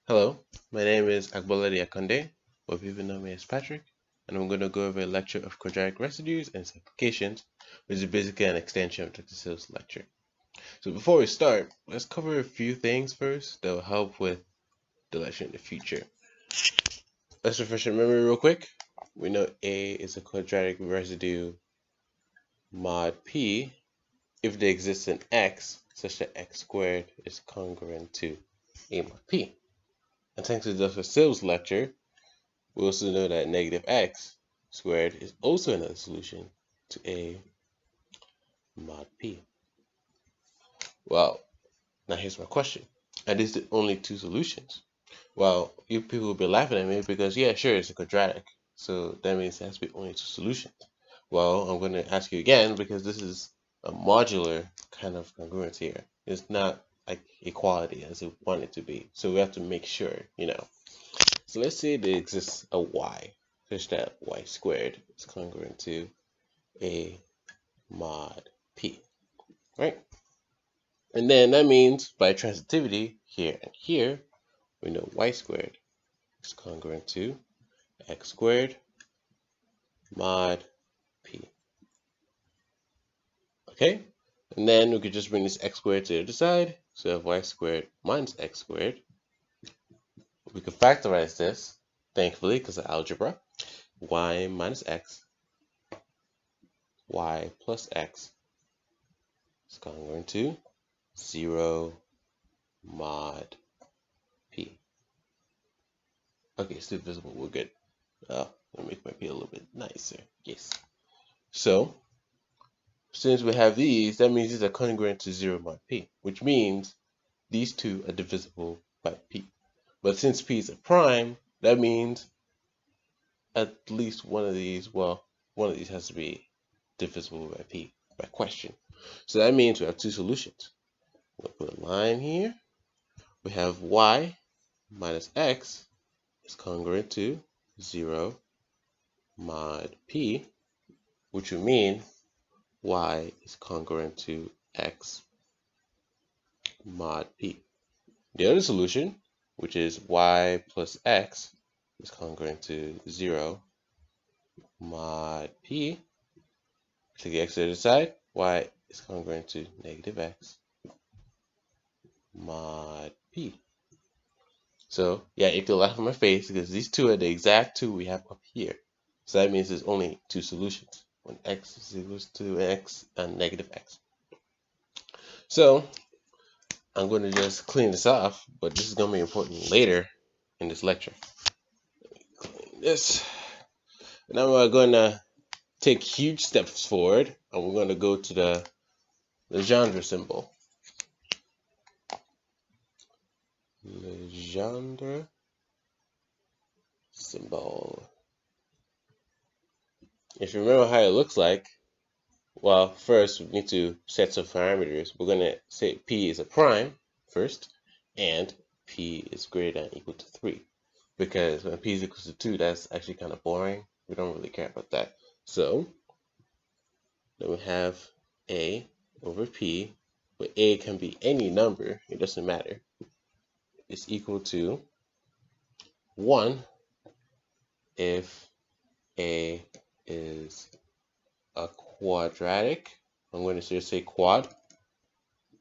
Hello, my name is Agbolade Akande, but people know me as Patrick, and I'm going to go over a lecture of quadratic residues and its applications, which is basically an extension of Dr. Sill's lecture. So before we start, let's cover a few things first that will help with the lecture in the future. Let's refresh our memory real quick. We know A is a quadratic residue mod P if there exists an X such that X squared is congruent to A mod P. And thanks to Dr. Sill's lecture, we also know that negative x squared is also another solution to A mod P. Well, now here's my question. Are these the only two solutions? Well, you people will be laughing at me because, yeah, sure, it's a quadratic. So that means there has to be only two solutions. Well, I'm going to ask you again because this is a modular kind of congruence here. It's not like equality as we want it to be. So we have to make sure. So let's say there exists a y, such that y squared is congruent to A mod P, right? And then that means by transitivity, here and here, we know y squared is congruent to x squared mod P. Okay? And then we could just bring this x squared to the other side. So we have y squared minus x squared. We could factorize this, thankfully, because of algebra. Y minus x, y plus x is congruent to 0 mod P. Okay, still visible, we're good. Let me make my P a little bit nicer. Yes. So, since we have these, that means these are congruent to 0 mod P, which means these two are divisible by P. But since P is a prime, that means at least one of these has to be divisible by P, by question. So that means we have two solutions. We'll put a line here. We have y minus x is congruent to 0 mod P, which would mean y is congruent to x mod P. The other solution, which is y plus x, is congruent to 0 mod P. Take the x to the other side, y is congruent to negative x mod P. So, yeah, you can laugh at my face because these two are the exact two we have up here. So that means there's only two solutions when x is equal to x and negative x. So, I'm going to just clean this off, but this is going to be important later in this lecture. Clean this. Now we're going to take huge steps forward, and we're going to go to the Legendre symbol. Legendre symbol. If you remember how it looks like, well, first we need to set some parameters. We're going to say P is a prime first, and P is greater than or equal to 3. Because when P is equal to 2, that's actually kind of boring. We don't really care about that. So, then we have A over P, but A can be any number, it doesn't matter. It's equal to 1 if A is a quadratic. I'm going to just say quad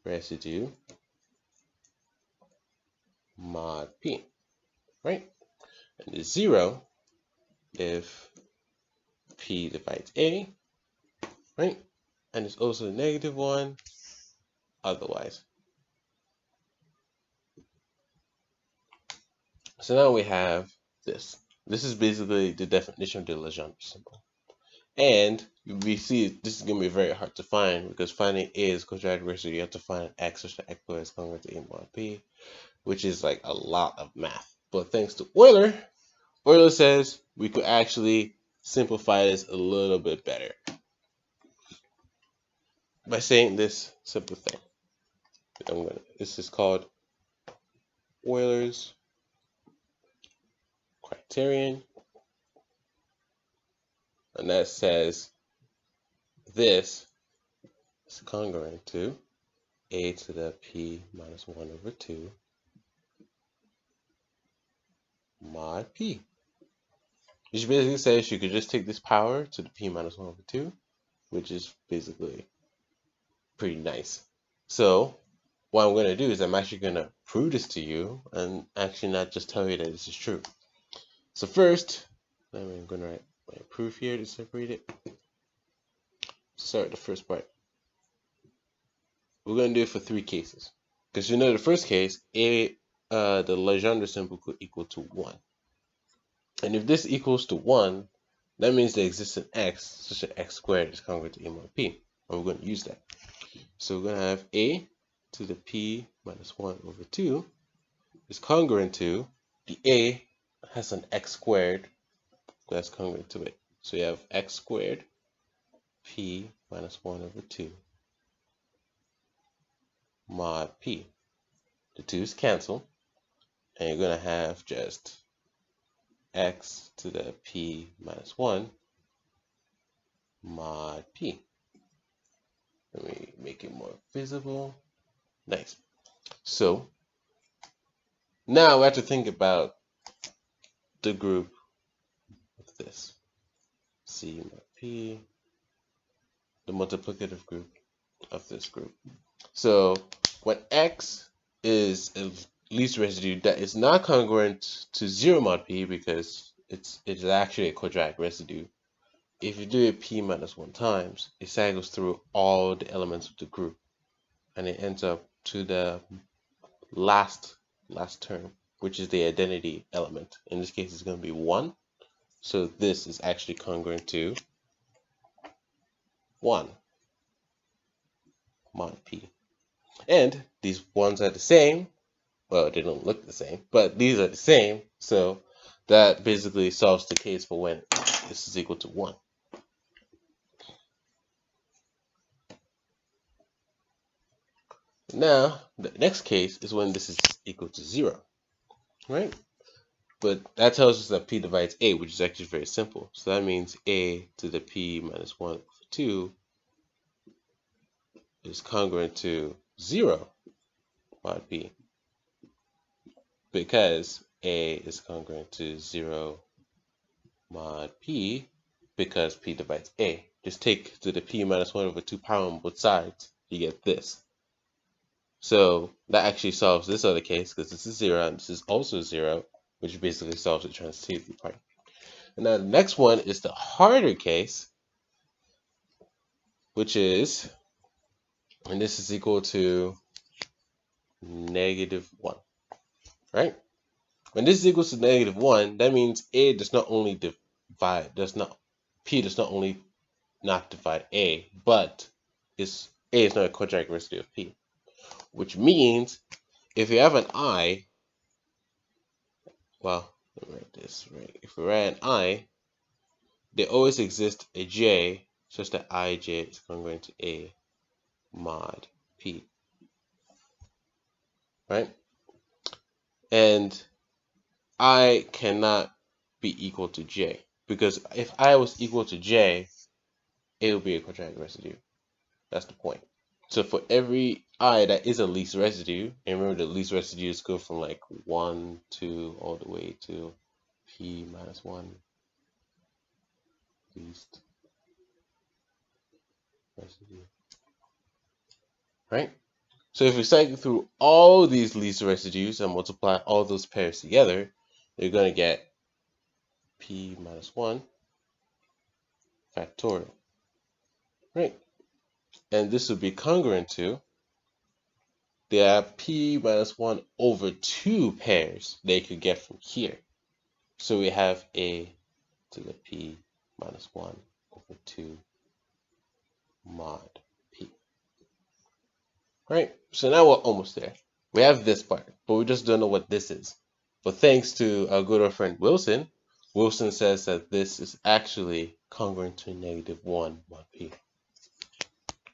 residue mod P, right? And it's 0 if P divides A, right? And it's also negative 1 otherwise. So now we have this. This is basically the definition of the Legendre symbol. And we see this is going to be very hard to find because finding A is quadratic residue, you have to find X such that X is congruent to A mod P, which is like a lot of math. But thanks to Euler says we could actually simplify this a little bit better by saying this simple thing. This is called Euler's criterion, and that says this is congruent to A to the P minus 1 over 2 mod p. Which basically says you could just take this power to the p minus 1 over 2, which is basically pretty nice. So what I'm going to do is I'm actually going to prove this to you and actually not just tell you that this is true. So first, I'm going to write my proof here to separate it. Start the first part. We're going to do it for 3 cases. Because you know the first case, the Legendre symbol could equal to 1. And if this equals to 1, that means there exists an x such that x squared is congruent to a mod p. And we're going to use that. So we're going to have a to the p minus 1 over 2 is congruent to the a has an x squared that's congruent to it. So you have x squared p minus 1 over 2 mod p. The 2's cancel, and you're going to have just x to the p minus 1 mod p. Let me make it more visible. Nice. So now we have to think about the group of this. C mod p, the multiplicative group of this group. So when x is a least residue that is not congruent to 0 mod p because it's actually a quadratic residue, if you do it p minus 1 times, it cycles through all the elements of the group and it ends up to the last term, which is the identity element. In this case, it's going to be 1. So this is actually congruent to 1 mod p. And these ones are the same. Well, they don't look the same, but these are the same. So that basically solves the case for when this is equal to 1. Now, the next case is when this is equal to 0, right? But that tells us that p divides a, which is actually very simple. So that means a to the p minus 1 over 2 is congruent to 0 mod p, because a is congruent to 0 mod p because p divides a. Just take to the p minus 1 over 2 power on both sides, you get this. So that actually solves this other case because this is 0 and this is also 0, which basically solves the transitivity part. And now the next one is the harder case, which is, and this is equal to -1, right? When this is equal to -1, that means a does not only divide, p does not only not divide a, but a is not a quadratic residue of p. Which means if you have an I, well, let me write this right. If we write an I, there always exists a j such that ij is congruent to a mod p, right? And I cannot be equal to j, because if I was equal to j, it would be a quadratic residue. That's the point. So for every I that is a least residue, and remember the least residues go from like 1, 2, all the way to p minus 1 least residue, right? So if we cycle through all these least residues and multiply all those pairs together, you're going to get p minus 1 factorial, right? And this would be congruent to the p minus 1 over 2 pairs they could get from here. So we have a to the p minus 1 over 2 mod p. Right? So now we're almost there. We have this part, but we just don't know what this is. But thanks to our good old friend Wilson, Wilson says that this is actually congruent to -1 mod p.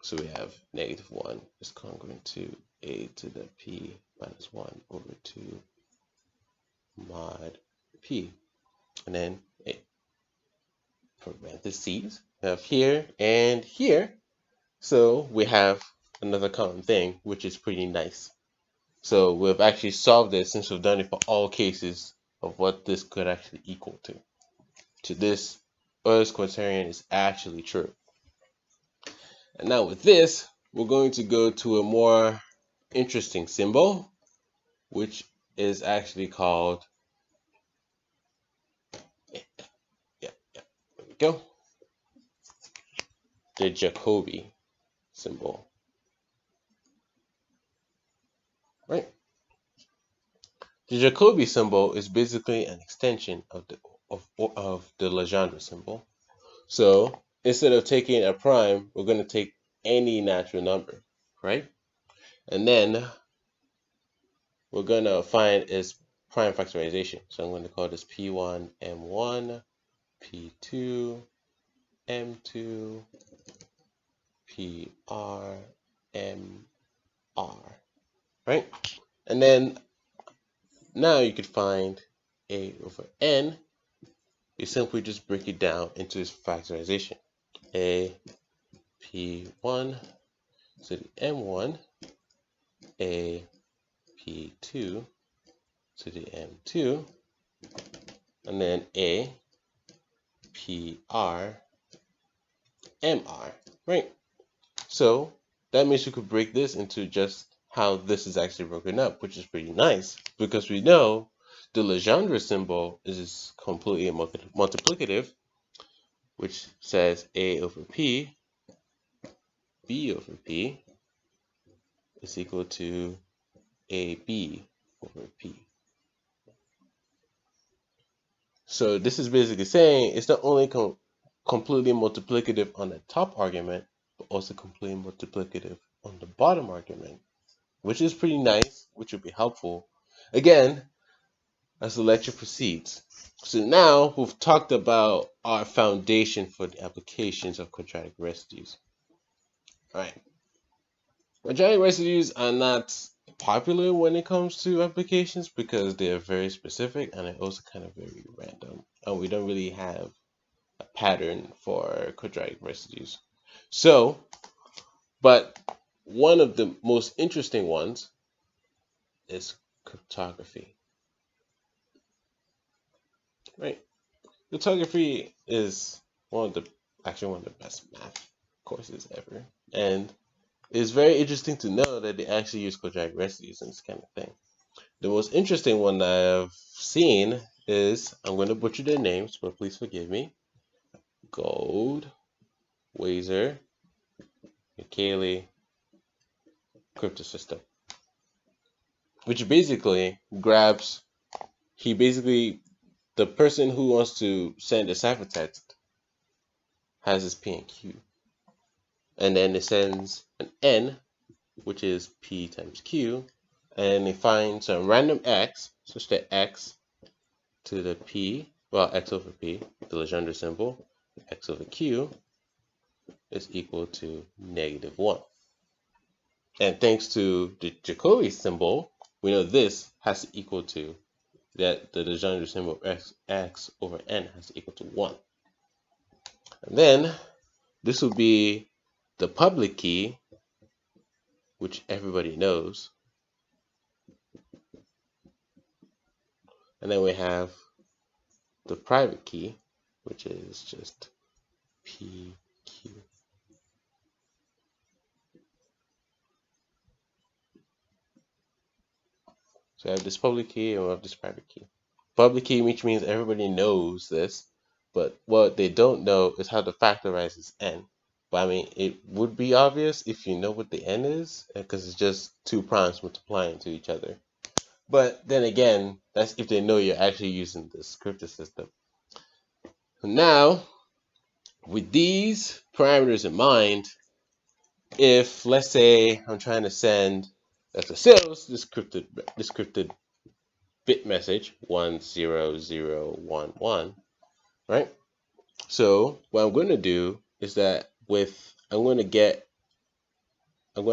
So we have -1 is congruent to a to the p minus 1 over 2 mod p. And then a parentheses, we have here and here. So we have another common thing, which is pretty nice. So we've actually solved this since we've done it for all cases of what this could actually equal to this Earth's quaternion is actually true. And now with this, we're going to go to a more interesting symbol, which is actually called, there we go, the Jacobi symbol, right? The Jacobi symbol is basically an extension of the Legendre symbol. So instead of taking a prime, we're going to take any natural number, right? And then we're going to find its prime factorization. So I'm going to call this P1, M1, P2, M2, PR, MR, right? And then now you could find A over N. You simply just break it down into its factorization. A P1 to the M1, A P2 to the M2, and then A PR MR, right? So that means you could break this into just how this is actually broken up, which is pretty nice because we know the Legendre symbol is completely multiplicative, which says A over P, B over P is equal to AB over P. So this is basically saying it's not only completely multiplicative on the top argument, but also completely multiplicative on the bottom argument, which is pretty nice, which would be helpful, again, as the lecture proceeds. So now we've talked about our foundation for the applications of quadratic residues. All right. Quadratic residues are not popular when it comes to applications because they are very specific and they're also kind of very random. And we don't really have a pattern for quadratic residues. So, but one of the most interesting ones is cryptography. Right? Cryptography is one of the best math courses ever. And it's very interesting to know that they actually use quadratic residues and this kind of thing. The most interesting one that I've seen is, I'm going to butcher their names, but please forgive me, Goldwasser Micali cryptosystem, which basically grabs, the person who wants to send a ciphertext has his P and Q. And then it sends an N, which is P times Q, and it finds a random X, such that X to the P, well, X over P, the Legendre symbol, X over Q is equal to -1. And thanks to the Jacobi symbol, we know this has to equal to that the Legendre symbol X over N has to equal to 1. And then this will be the public key, which everybody knows. And then we have the private key, which is just PQ. So I have this public key and we have this private key. Public key, which means everybody knows this, but what they don't know is how to factorize this n. But I mean, it would be obvious if you know what the n is, because it's just two primes multiplying to each other. But then again, that's if they know you're actually using this cryptosystem. Now, with these parameters in mind, if let's say I'm trying to send a sales this crypted bit message 10011, right? So what I'm going to do is that I'm going to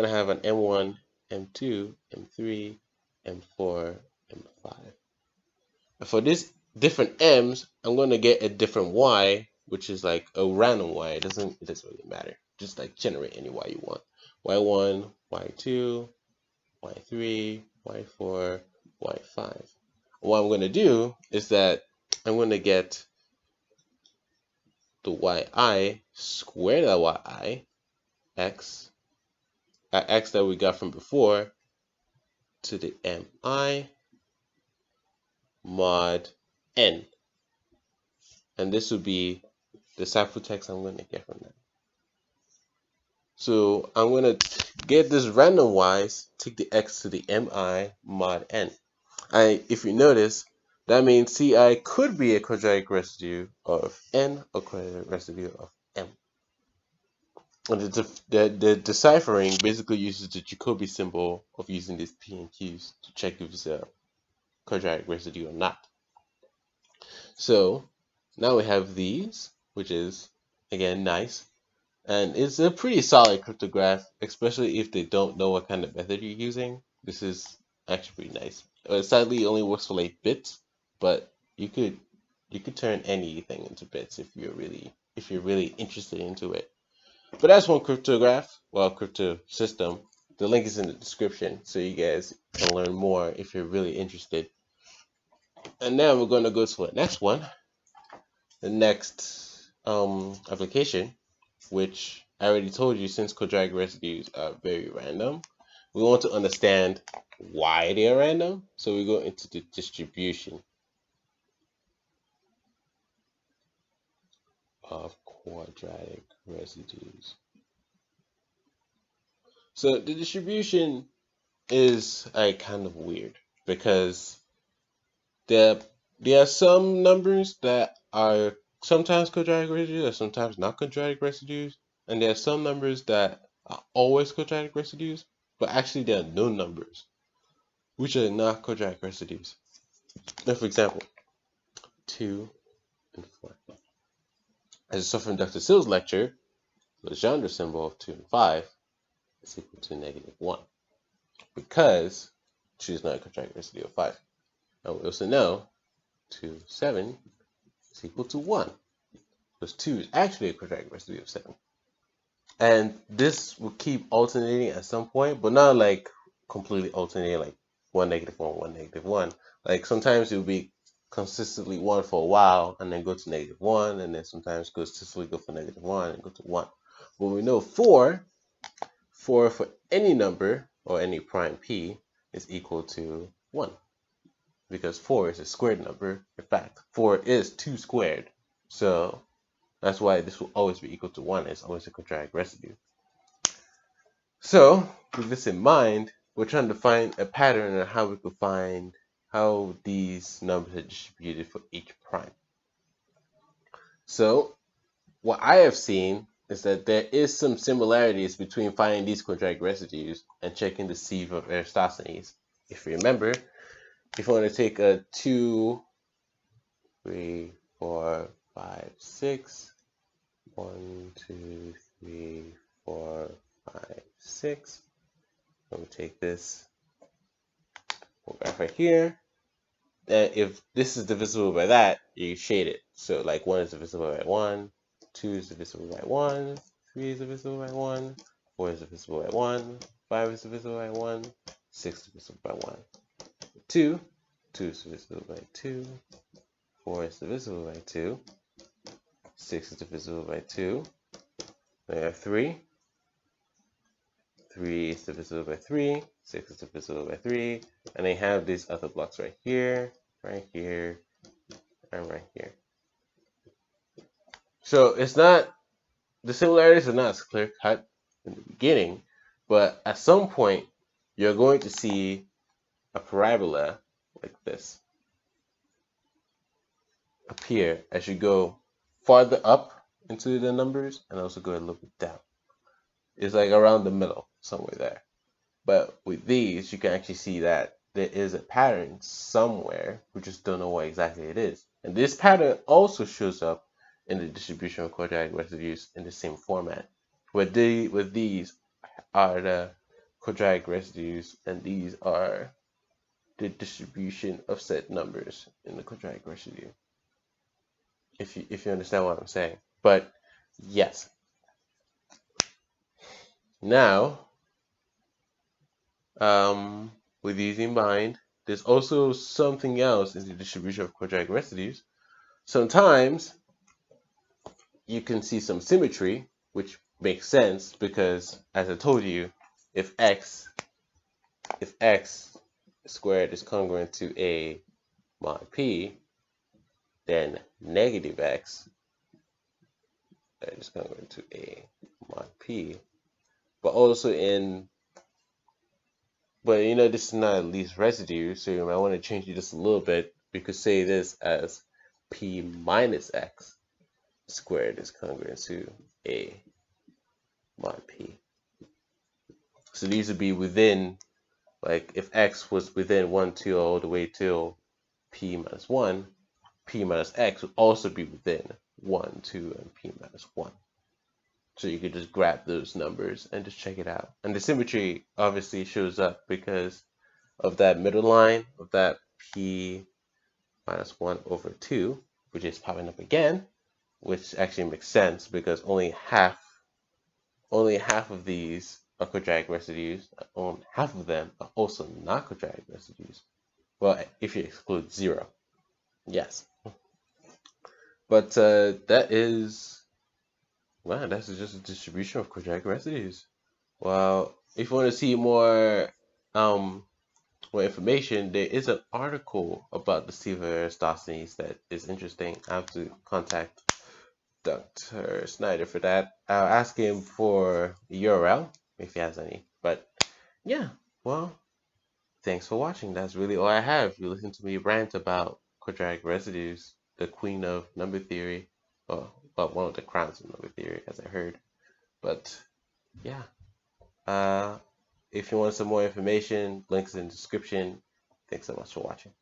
have an M1, M2, M3, M4, M5. And for these different M's, I'm going to get a different Y, which is like a random Y. It doesn't really matter. Just like generate any Y you want. Y1, Y2, Y3, Y4, Y5. what I'm going to do is that I'm going to get the yi, square the yi, x that we got from before, to the mi mod n. And this would be the ciphertext I'm going to get from that. So I'm going to get this random-wise, take the x to the mi mod n. If you notice, that means Ci could be a quadratic residue of n or quadratic residue of m. And the deciphering basically uses the Jacobi symbol of using these p and q's to check if it's a quadratic residue or not. So now we have these, which is, again, nice. And it's a pretty solid cryptograph, especially if they don't know what kind of method you're using. This is actually pretty nice. Sadly, it only works for like bits, but you could turn anything into bits if you're really interested into it. But that's one cryptograph, well, crypto system. The link is in the description, so you guys can learn more if you're really interested. And now we're going to go to the next one, the next application, which I already told you, since quadratic residues are very random, we want to understand why they are random. So we go into the distribution of quadratic residues. So the distribution is kind of weird because there are some numbers that are sometimes quadratic residues or sometimes not quadratic residues, and there are some numbers that are always quadratic residues, but actually there are no numbers which are not quadratic residues. Now, for example, 2 and 4. As you saw from Dr. Sill's lecture, the Legendre symbol of 2 and 5 is equal to -1 because 2 is not a quadratic residue of 5. And we also know 2, 7 is equal to 1 because 2 is actually a quadratic residue of 7. And this will keep alternating at some point, but not like completely alternating, like 1, -1, 1, -1. Like sometimes it will be consistently 1 for a while and then go to -1, and then sometimes consistently go for -1 and go to 1. But we know 4 for any number or any prime p is equal to 1 because 4 is a squared number. In fact, 4 is 2 squared. So that's why this will always be equal to 1. It's always a quadratic residue. So with this in mind, we're trying to find a pattern on how we could find how these numbers are distributed for each prime. So what I have seen is that there is some similarities between finding these quadratic residues and checking the sieve of Eratosthenes. If you remember, if you want to take a 2, 3, 4, 5, 6, 1, 2, 3, 4, 5, 6. I'm going to take this graph right here. And if this is divisible by that, you shade it. So like 1 is divisible by 1, 2 is divisible by 1, 3 is divisible by 1, 4 is divisible by 1, 5 is divisible by 1, 6 is divisible by 1. 2 is divisible by 2, 4 is divisible by 2, 6 is divisible by 2. Then I have 3 is divisible by 3, 6 is divisible by 3, and I have these other blocks right here, and right here. So it's not, the similarities are not as clear cut in the beginning, but at some point you're going to see a parabola like this appear as you go farther up into the numbers and also go a little bit down. It's like around the middle, somewhere there. But with these, you can actually see that there is a pattern somewhere. We just don't know what exactly it is. And this pattern also shows up in the distribution of quadratic residues in the same format. Where these are the quadratic residues, and these are the distribution of set numbers in the quadratic residue. If you understand what I'm saying. But yes. Now, with these in mind, there's also something else in the distribution of quadratic residues. Sometimes you can see some symmetry, which makes sense because, as I told you, if x squared is congruent to a mod p, then negative x is congruent to a mod p. But also but this is not at least residue, so you might want to change it just a little bit. We could say this as p minus x squared is congruent to a mod p. So these would be within, like if x was within 1, 2 all the way till p minus 1, p minus x would also be within 1, 2, and p minus 1. So you could just grab those numbers and just check it out. And the symmetry obviously shows up because of that middle line of that p minus 1 over 2, which is popping up again, which actually makes sense because only half of these are quadratic residues. Only half of them are also not quadratic residues. Well, if you exclude 0. Yes. But that's just a distribution of quadratic residues. Well, if you want to see more information, there is an article about the Steve Aristosthenes that is interesting. I have to contact Dr. Snyder for that. I'll ask him for the URL if he has any. But yeah, well, thanks for watching. That's really all I have. You listen to me rant about quadratic residues, the queen of number theory, or well, one of the crowns of number theory, as I heard. But yeah, if you want some more information, links in the description. Thanks so much for watching.